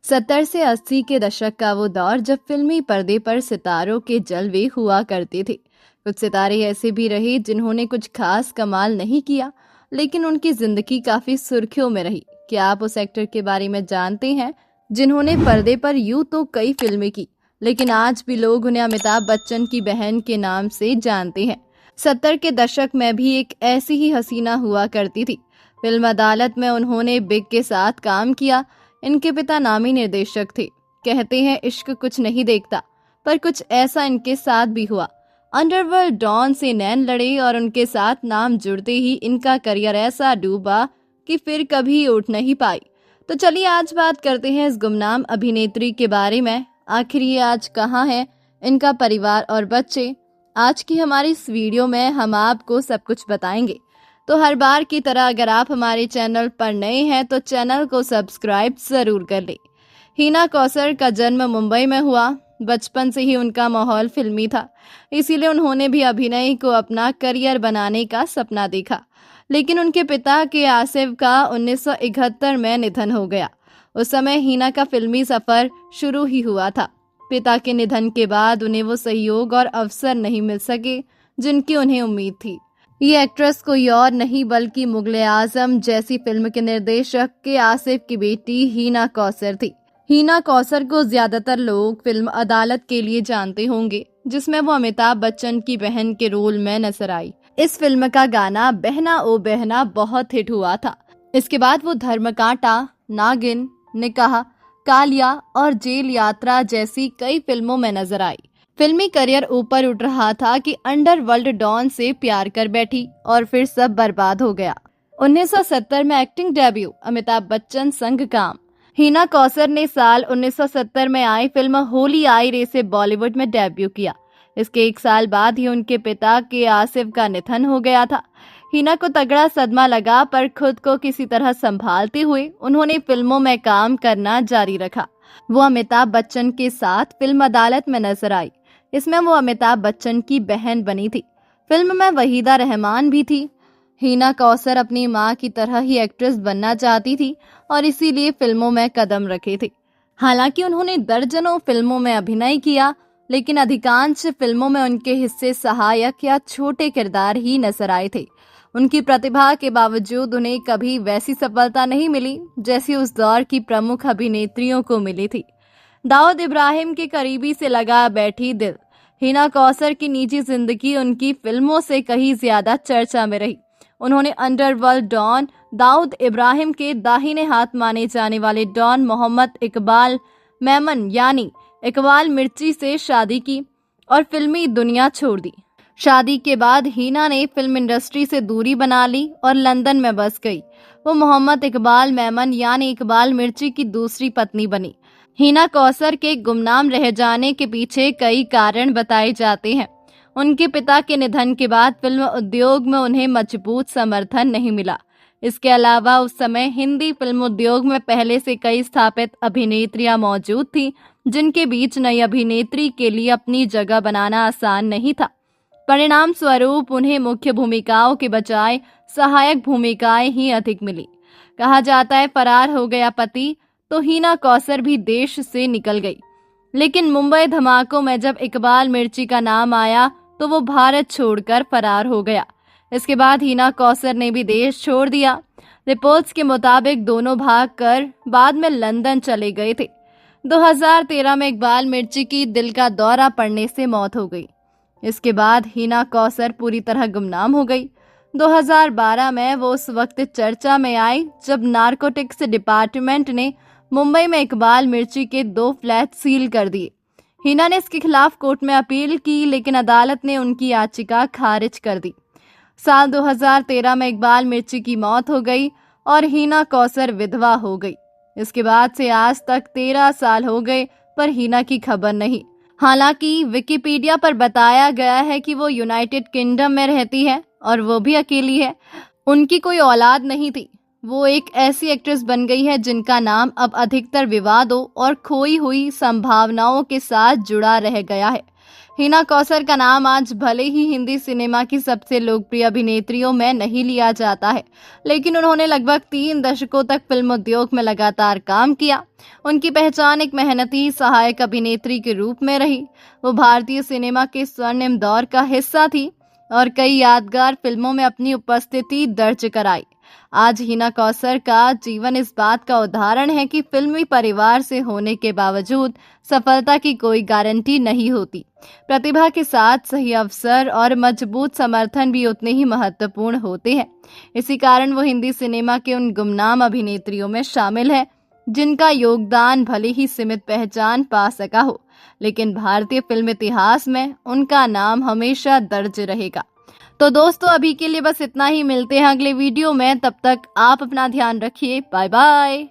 70 से 80 के दशक का वो दौर जब फिल्मी पर्दे पर सितारों के जलवे हुआ करते थे। कुछ सितारे ऐसे भी रहे जिन्होंने कुछ खास कमाल नहीं किया, लेकिन उनकी जिंदगी काफी सुर्खियों में रही। क्या आप उस एक्टर के बारे में जानते हैं जिन्होंने पर्दे पर यूं तो कई फिल्में की, लेकिन आज भी लोग उन्हें अमिताभ बच्चन की बहन के नाम से जानते हैं। 70 के दशक में भी एक ऐसी ही हसीना हुआ करती थी। फिल्म अदालत में उन्होंने बिग के साथ काम किया। इनके पिता नामी निर्देशक थे। कहते हैं इश्क कुछ नहीं देखता, पर कुछ ऐसा इनके साथ भी हुआ। अंडरवर्ल्ड डॉन से नैन लड़े और उनके साथ नाम जुड़ते ही इनका करियर ऐसा डूबा कि फिर कभी उठ नहीं पाई। तो चलिए आज बात करते हैं इस गुमनाम अभिनेत्री के बारे में। आखिर ये आज कहाँ है, इनका परिवार और बच्चे। आज की हमारी इस वीडियो में हम आपको सब कुछ बताएंगे। तो हर बार की तरह अगर आप हमारे चैनल पर नए हैं तो चैनल को सब्सक्राइब जरूर कर लें। हिना कौसर का जन्म मुंबई में हुआ। बचपन से ही उनका माहौल फिल्मी था, इसीलिए उन्होंने भी अभिनय को अपना करियर बनाने का सपना देखा। लेकिन उनके पिता के आसिफ का 1971 में निधन हो गया। उस समय हिना का फिल्मी सफर शुरू ही हुआ था। पिता के निधन के बाद उन्हें वो सहयोग और अवसर नहीं मिल सके जिनकी उन्हें उम्मीद थी। ये एक्ट्रेस कोई और नहीं बल्कि मुगले आजम जैसी फिल्म के निर्देशक के आसिफ की बेटी हिना कौसर थी। हिना कौसर को ज्यादातर लोग फिल्म अदालत के लिए जानते होंगे, जिसमें वो अमिताभ बच्चन की बहन के रोल में नजर आई। इस फिल्म का गाना बहना ओ बहना बहुत हिट हुआ था। इसके बाद वो धर्मकांटा, नागिन, निकाह, कालिया और जेल यात्रा जैसी कई फिल्मों में नजर आई। फिल्मी करियर ऊपर उठ रहा था कि अंडरवर्ल्ड डॉन से प्यार कर बैठी और फिर सब बर्बाद हो गया। 1970 में एक्टिंग डेब्यू अमिताभ बच्चन संग काम। हिना कौसर ने साल 1970 में आई फिल्म होली आई रे से बॉलीवुड में डेब्यू किया। इसके एक साल बाद ही उनके पिता के आसिफ का निधन हो गया था। हिना को तगड़ा सदमा लगा, पर खुद को किसी तरह संभालते हुए उन्होंने फिल्मों में काम करना जारी रखा। वो अमिताभ बच्चन के साथ फिल्म अदालत में नजर आई। इसमें वो अमिताभ बच्चन की बहन बनी थी। फिल्म में वहीदा रहमान भी थी। हिना कौसर अपनी मां की तरह ही एक्ट्रेस बनना चाहती थी और इसीलिए फिल्मों में कदम रखे थे। हालांकि उन्होंने दर्जनों फिल्मों में अभिनय किया, लेकिन अधिकांश फिल्मों में उनके हिस्से सहायक या छोटे किरदार ही नजर आए थे। उनकी प्रतिभा के बावजूद उन्हें कभी वैसी सफलता नहीं मिली जैसी उस दौर की प्रमुख अभिनेत्रियों को मिली थी। दाऊद इब्राहिम के करीबी से लगा बैठी दिल। हिना कौसर की निजी जिंदगी उनकी फिल्मों से कहीं ज्यादा चर्चा में रही। उन्होंने अंडरवर्ल्ड डॉन दाऊद इब्राहिम के दाहिने हाथ माने जाने वाले डॉन मोहम्मद इकबाल मेमन यानी इकबाल मिर्ची से शादी की और फिल्मी दुनिया छोड़ दी। शादी के बाद हिना ने फिल्म इंडस्ट्री से दूरी बना ली और लंदन में बस गई। वो मोहम्मद इकबाल मेमन यानी इकबाल मिर्ची की दूसरी पत्नी बनी। हिना कौसर के गुमनाम रह जाने के पीछे कई कारण बताए जाते हैं। उनके पिता के निधन के बाद फिल्म उद्योग में उन्हें मजबूत समर्थन नहीं मिला। इसके अलावा उस समय हिंदी फिल्म उद्योग में पहले से कई स्थापित अभिनेत्रियां मौजूद थीं, जिनके बीच नई अभिनेत्री के लिए अपनी जगह बनाना आसान नहीं था। परिणाम स्वरूप उन्हें मुख्य भूमिकाओं के बजाय सहायक भूमिकाएं ही अधिक मिली। कहा जाता है फरार हो गया पति, तो हिना कौसर भी देश से निकल गई। लेकिन मुंबई धमाकों में जब इकबाल मिर्ची का नाम आया तो वो भारत छोड़कर फरार हो गया। इसके बाद हिना कौसर ने भी देश छोड़ दिया। रिपोर्ट्स के मुताबिक दोनों भागकर बाद में लंदन चले गए थे। 2013 में इकबाल मिर्ची की दिल का दौरा पड़ने से मौत हो गई। इसके बाद हिना कौसर पूरी तरह गुमनाम हो गई। 2012 में वो उस वक्त चर्चा में आई जब नारकोटिक्स डिपार्टमेंट ने मुंबई में इकबाल मिर्ची के 2 फ्लैट सील कर दिए। हिना ने इसके खिलाफ कोर्ट में अपील की, लेकिन अदालत ने उनकी याचिका खारिज कर दी। साल 2013 में इकबाल मिर्ची की मौत हो गई और हिना कौसर विधवा हो गई। इसके बाद से आज तक 13 साल हो गए, पर हिना की खबर नहीं। हालांकि विकिपीडिया पर बताया गया है कि वो यूनाइटेड किंगडम में रहती है और वो भी अकेली है। उनकी कोई औलाद नहीं थी। वो एक ऐसी एक्ट्रेस बन गई है जिनका नाम अब अधिकतर विवादों और खोई हुई संभावनाओं के साथ जुड़ा रह गया है। हिना कौसर का नाम आज भले ही हिंदी सिनेमा की सबसे लोकप्रिय अभिनेत्रियों में नहीं लिया जाता है, लेकिन उन्होंने लगभग 3 दशकों तक फिल्म उद्योग में लगातार काम किया। उनकी पहचान एक मेहनती सहायक अभिनेत्री के रूप में रही। वो भारतीय सिनेमा के स्वर्णिम दौर का हिस्सा थी और कई यादगार फिल्मों में अपनी उपस्थिति दर्ज कराई। आज हिना कौसर का जीवन इस बात का उदाहरण है कि फिल्मी परिवार से होने के बावजूद सफलता की कोई गारंटी नहीं होती। प्रतिभा के साथ सही अवसर और मजबूत समर्थन भी उतने ही महत्वपूर्ण होते हैं। इसी कारण वो हिंदी सिनेमा के उन गुमनाम अभिनेत्रियों में शामिल है जिनका योगदान भले ही सीमित पहचान पा सका हो, लेकिन भारतीय फिल्म इतिहास में उनका नाम हमेशा दर्ज रहेगा। तो दोस्तों, अभी के लिए बस इतना ही। मिलते हैं अगले वीडियो में। तब तक आप अपना ध्यान रखिए। Bye bye.